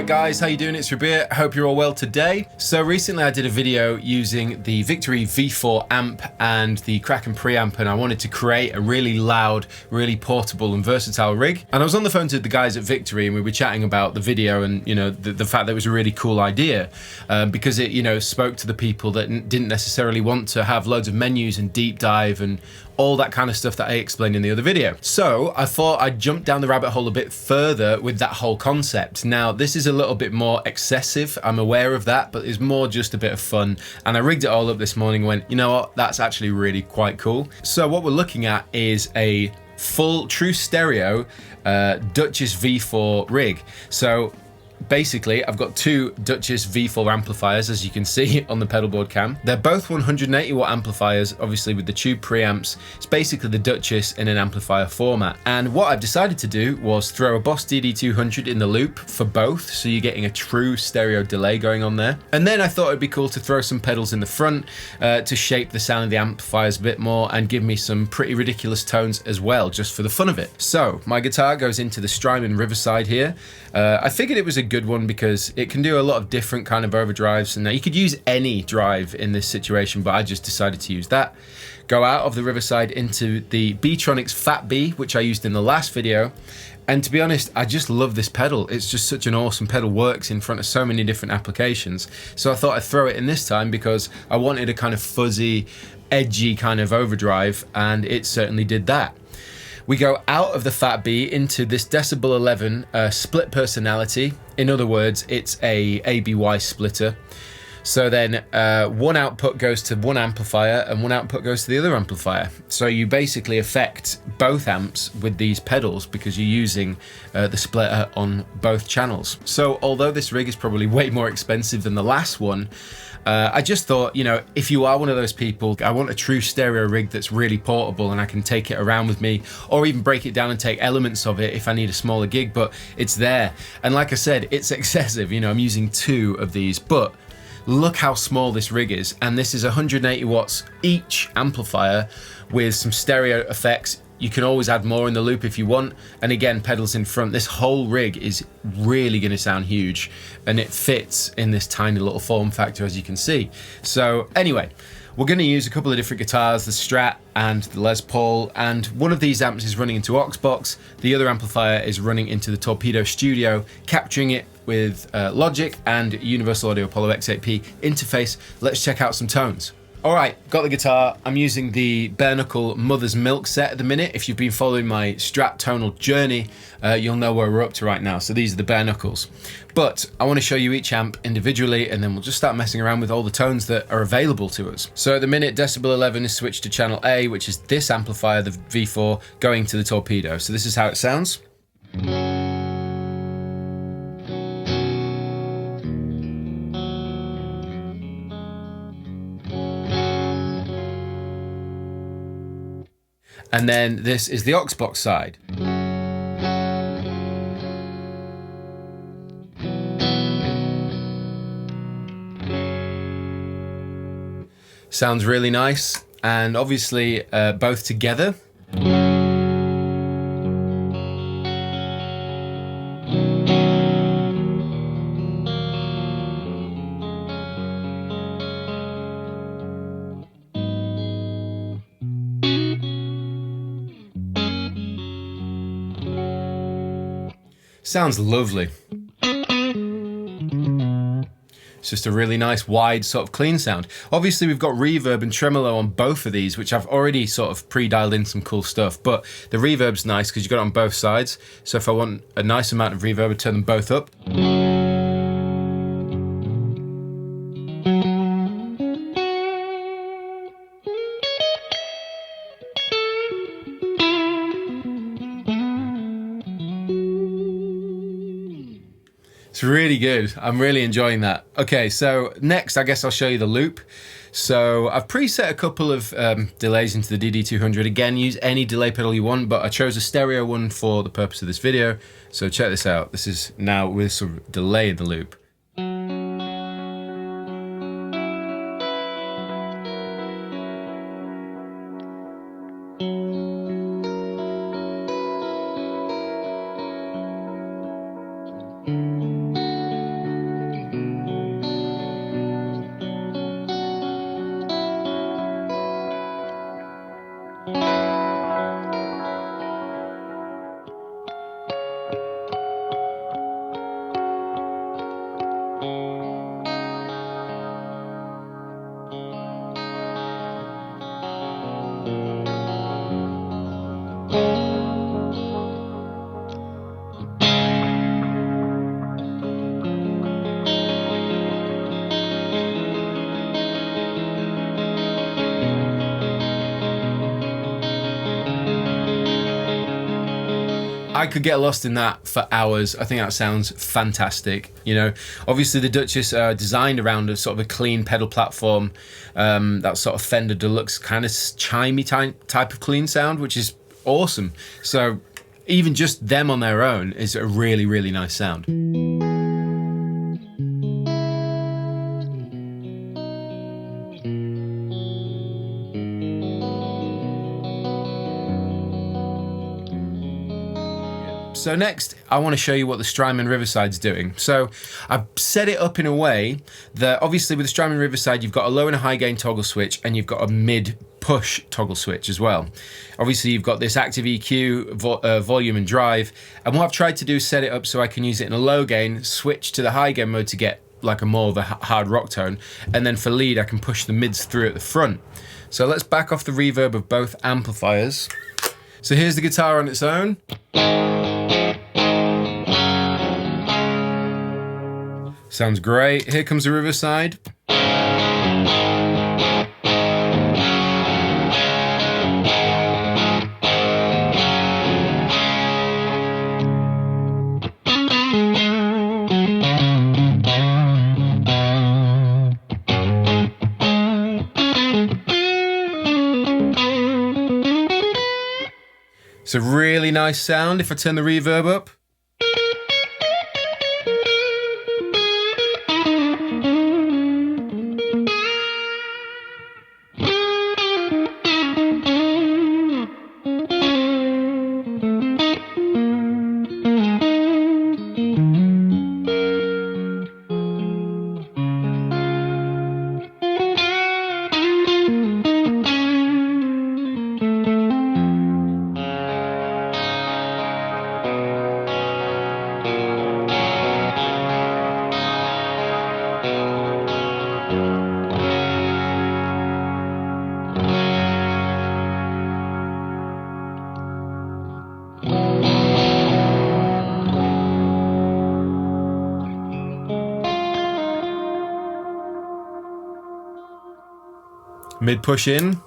guys, how you doing? It's Rabea. Hope you're all well today. So recently I did a video using the Victory V4 amp and the Kraken preamp, and I wanted to create a really loud, really portable and versatile rig. And I was on the phone to the guys at Victory and we were chatting about the video and, you know, the fact that it was a really cool idea because it, you know, spoke to the people that didn't necessarily want to have loads of menus and deep dive and all that kind of stuff that I explained in the other video. So I thought I'd jump down the rabbit hole a bit further with that whole concept. Now, this is a little bit more excessive, I'm aware of that, but it's more just a bit of fun. And I rigged it all up this morning and went, you know what, that's actually really quite cool. So what we're looking at is a full true stereo Duchess V4 rig. So basically, I've got two Duchess V4 amplifiers, as you can see on the pedalboard cam. They're both 180 watt amplifiers, obviously with the tube preamps. It's basically the Duchess in an amplifier format. And what I've decided to do was throw a Boss DD200 in the loop for both, so you're getting a true stereo delay going on there. And then I thought it'd be cool to throw some pedals in the front to shape the sound of the amplifiers a bit more and give me some pretty ridiculous tones as well, just for the fun of it. So my guitar goes into the Strymon Riverside here. I figured it was a good one because it can do a lot of different kind of overdrives, and you could use any drive in this situation, but I just decided to use that. Go out of the Riverside into the Beetronics FatB, which I used in the last video, and to be honest, I just love this pedal. It's just such an awesome pedal, works in front of so many different applications. So I thought I'd throw it in this time because I wanted a kind of fuzzy, edgy kind of overdrive, and it certainly did that. We go out of the FatB into this Decibel 11 split personality. In other words, it's a ABY splitter. So then one output goes to one amplifier and one output goes to the other amplifier. So you basically affect both amps with these pedals because you're using the splitter on both channels. So although this rig is probably way more expensive than the last one, I just thought, you know, if you are one of those people, I want a true stereo rig that's really portable and I can take it around with me, or even break it down and take elements of it if I need a smaller gig, but it's there. And like I said, it's excessive, you know, I'm using two of these, but look how small this rig is. And this is 180 watts each amplifier with some stereo effects. You can always add more in the loop if you want. And again, pedals in front. This whole rig is really going to sound huge, and it fits in this tiny little form factor, as you can see. So anyway, we're going to use a couple of different guitars, the Strat and the Les Paul, and one of these amps is running into Auxbox. The other amplifier is running into the Torpedo Studio, capturing it with Logic and Universal Audio Apollo X8P interface. Let's check out some tones. All right, got the guitar. I'm using the bare knuckle Mother's Milk set at the minute. If you've been following my Strat tonal journey, you'll know where we're up to right now. So these are the bare knuckles. But I want to show you each amp individually, and then we'll just start messing around with all the tones that are available to us. So at the minute, Decibel 11 is switched to channel A, which is this amplifier, the V4, going to the Torpedo. So this is how it sounds. And then this is the Auxbox side. Sounds really nice, and obviously both together. Sounds lovely. It's just a really nice, wide, sort of clean sound. Obviously, we've got reverb and tremolo on both of these, which I've already sort of pre-dialed in some cool stuff, but the reverb's nice because you've got it on both sides. So if I want a nice amount of reverb, I turn them both up. It's really good. I'm really enjoying that. Okay, so next, I guess I'll show you the loop. So I've preset a couple of delays into the DD200. Again, use any delay pedal you want, but I chose a stereo one for the purpose of this video. So check this out. This is now with some delay in the loop. I could get lost in that for hours. I think that sounds fantastic. You know, obviously the Duchess are designed around a sort of a clean pedal platform, that sort of Fender Deluxe kind of chimey type of clean sound, which is awesome. So even just them on their own is a really, really nice sound. So next, I want to show you what the Strymon Riverside's doing. So I've set it up in a way that obviously with the Strymon Riverside, you've got a low and a high gain toggle switch, and you've got a mid push toggle switch as well. Obviously you've got this active EQ, volume and drive. And what I've tried to do is set it up so I can use it in a low gain, switch to the high gain mode to get like a more of a hard rock tone. And then for lead, I can push the mids through at the front. So let's back off the reverb of both amplifiers. So here's the guitar on its own. Sounds great. Here comes the Riverside. It's a really nice sound if I turn the reverb up. Mid push in.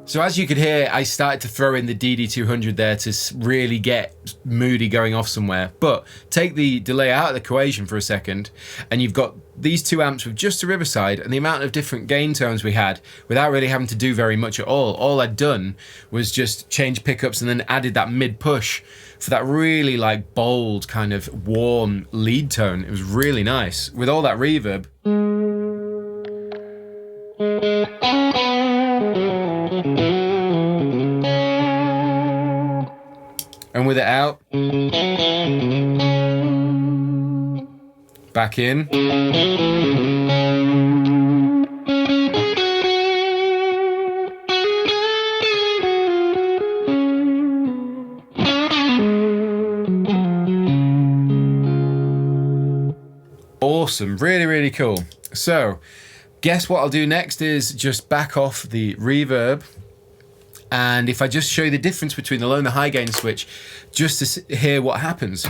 So as you could hear, I started to throw in the DD200 there to really get moody going off somewhere. But take the delay out of the equation for a second, and you've got these two amps with just a Riverside and the amount of different gain tones we had without really having to do very much at all. All I'd done was just change pickups and then added that mid push for that really like bold kind of warm lead tone. It was really nice with all that reverb. And with it out, back in. Awesome, really, really cool. So, guess what I'll do next is just back off the reverb. And if I just show you the difference between the low and the high gain switch, just to hear what happens.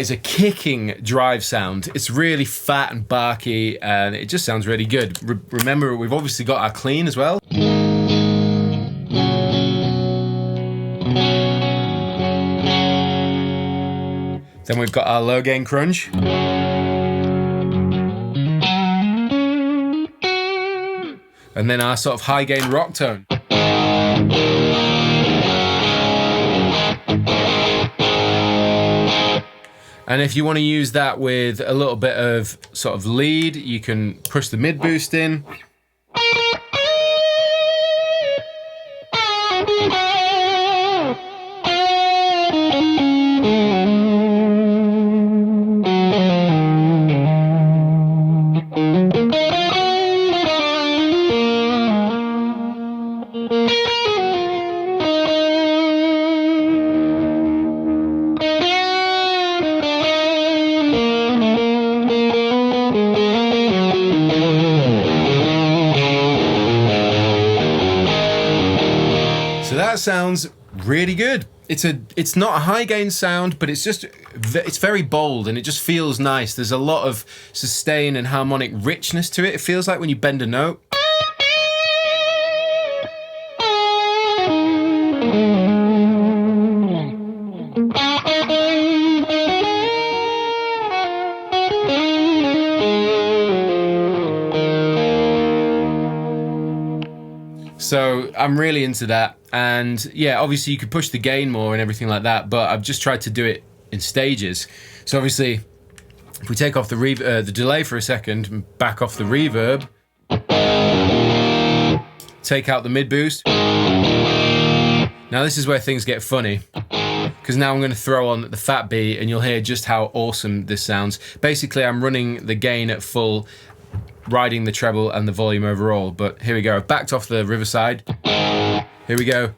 Is a kicking drive sound. It's really fat and barky and it just sounds really good. Remember, we've obviously got our clean as well. Then we've got our low gain crunch. And then our sort of high gain rock tone. And if you want to use that with a little bit of sort of lead, you can push the mid boost in. So that sounds really good. It's not a high gain sound, but it's very bold and it just feels nice. There's a lot of sustain and harmonic richness to it. It feels like when you bend a note. So I'm really into that, and yeah, obviously you could push the gain more and everything like that, but I've just tried to do it in stages. So obviously, if we take off the delay for a second and back off the reverb, take out the mid boost. Now this is where things get funny, because now I'm going to throw on the FatB and you'll hear just how awesome this sounds. Basically, I'm running the gain at full, riding the treble and the volume overall. But here we go. I've backed off the Riverside. Here we go.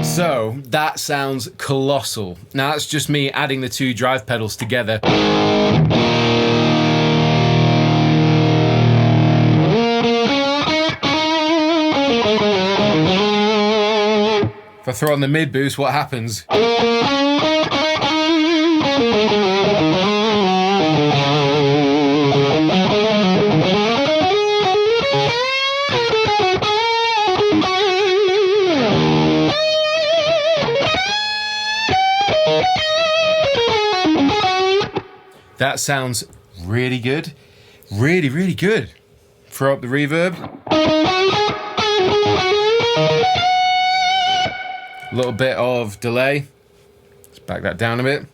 So that sounds colossal. Now that's just me adding the two drive pedals together. If I throw on the mid boost, what happens? That sounds really good. Really, really good. Throw up the reverb. A little bit of delay. Let's back that down a bit.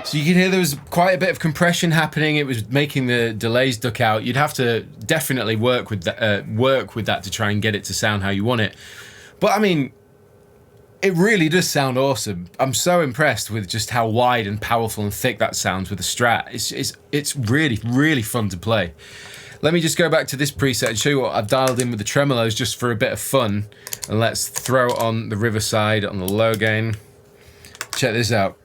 So you can hear there was quite a bit of compression happening. It was making the delays duck out. You'd have to definitely work with that to try and get it to sound how you want it. But I mean, it really does sound awesome. I'm so impressed with just how wide and powerful and thick that sounds with the Strat. It's really, really fun to play. Let me just go back to this preset and show you what I've dialed in with the tremolos just for a bit of fun. And let's throw on the Riverside on the low gain. Check this out.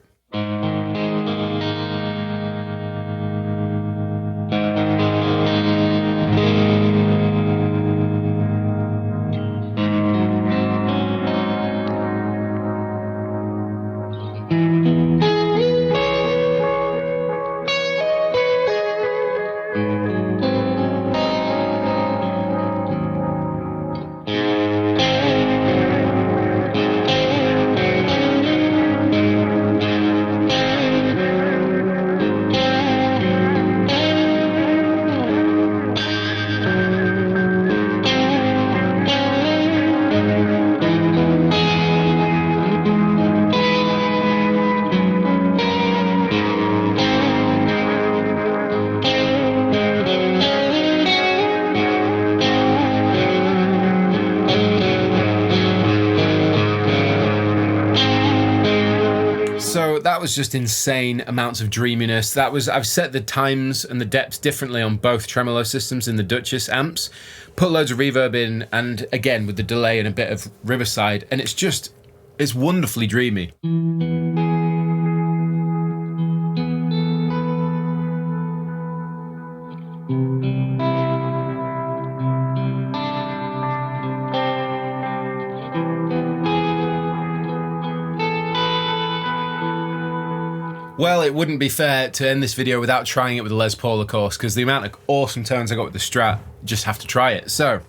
So that was just insane amounts of dreaminess. I've set the times and the depths differently on both tremolo systems in the Duchess amps, put loads of reverb in, and again with the delay and a bit of Riverside, and it's wonderfully dreamy. Well, it wouldn't be fair to end this video without trying it with a Les Paul, of course, because the amount of awesome tones I got with the Strat, just have to try it. So.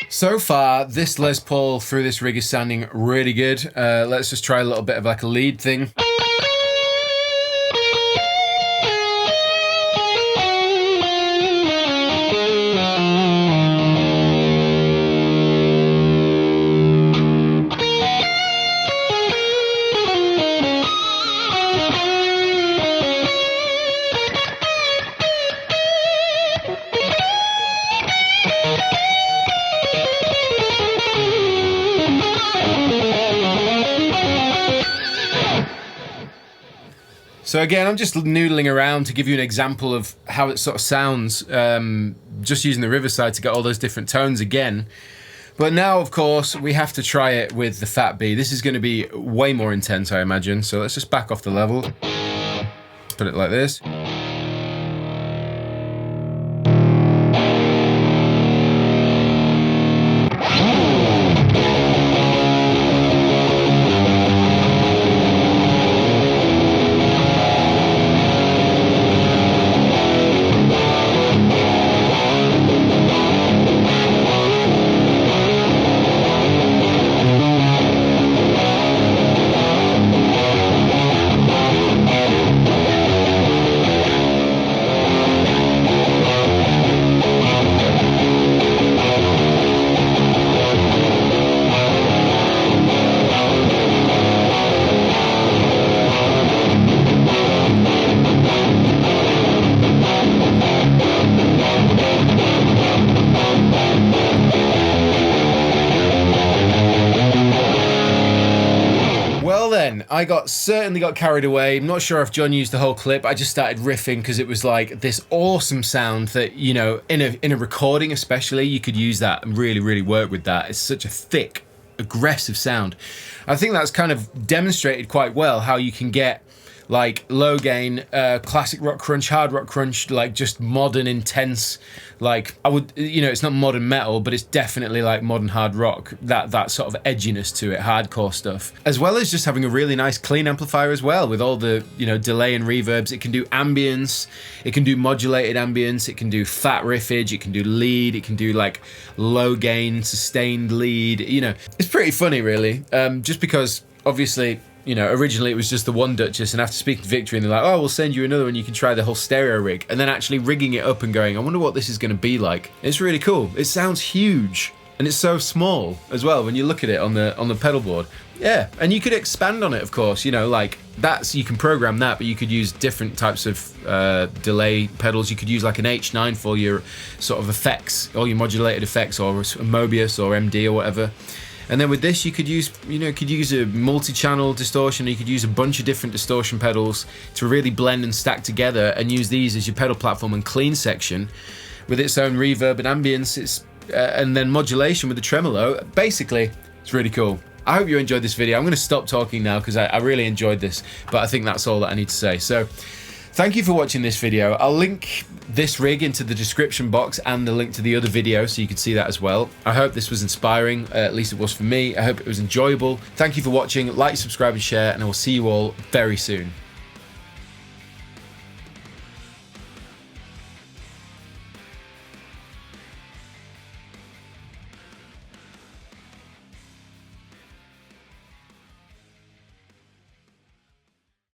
So far, this Les Paul through this rig is sounding really good. Let's just try a little bit of like a lead thing. So again, I'm just noodling around to give you an example of how it sort of sounds, just using the Riverside to get all those different tones again. But now, of course, we have to try it with the FatB. This is going to be way more intense, I imagine. So let's just back off the level, put it like this. I certainly got carried away. I'm not sure if John used the whole clip. I just started riffing because it was like this awesome sound that, you know, in a recording especially, you could use that and really work with that. It's such a thick, aggressive sound. I think that's kind of demonstrated quite well how you can get like low gain, classic rock crunch, hard rock crunch, like just modern, intense, like it's not modern metal, but it's definitely like modern hard rock, that sort of edginess to it, hardcore stuff. As well as just having a really nice clean amplifier as well, with all the, delay and reverbs. It can do ambience, it can do modulated ambience, it can do fat riffage, it can do lead, it can do like low gain, sustained lead, It's pretty funny really, just because obviously, originally it was just the one Duchess, and after speaking to Victory, and they're like, oh, we'll send you another one, you can try the whole stereo rig, and then actually rigging it up and going, I wonder what this is going to be like. It's really cool. It sounds huge, and it's so small as well when you look at it on the pedal board. Yeah, and you could expand on it, of course, like you can program that, but you could use different types of delay pedals. You could use like an H9 for your sort of effects, all your modulated effects, or a Mobius or MD or whatever. And then with this, you could use, a multi-channel distortion, or you could use a bunch of different distortion pedals to really blend and stack together, and use these as your pedal platform and clean section with its own reverb and ambience, and then modulation with the tremolo. Basically, it's really cool. I hope you enjoyed this video. I'm going to stop talking now because I really enjoyed this, but I think that's all that I need to say. So Thank you for watching this video. I'll link this rig into the description box and the link to the other video so you can see that as well. I hope this was inspiring, at least it was for me. I hope it was enjoyable. Thank you for watching. Like, subscribe and share, and I will see you all very soon.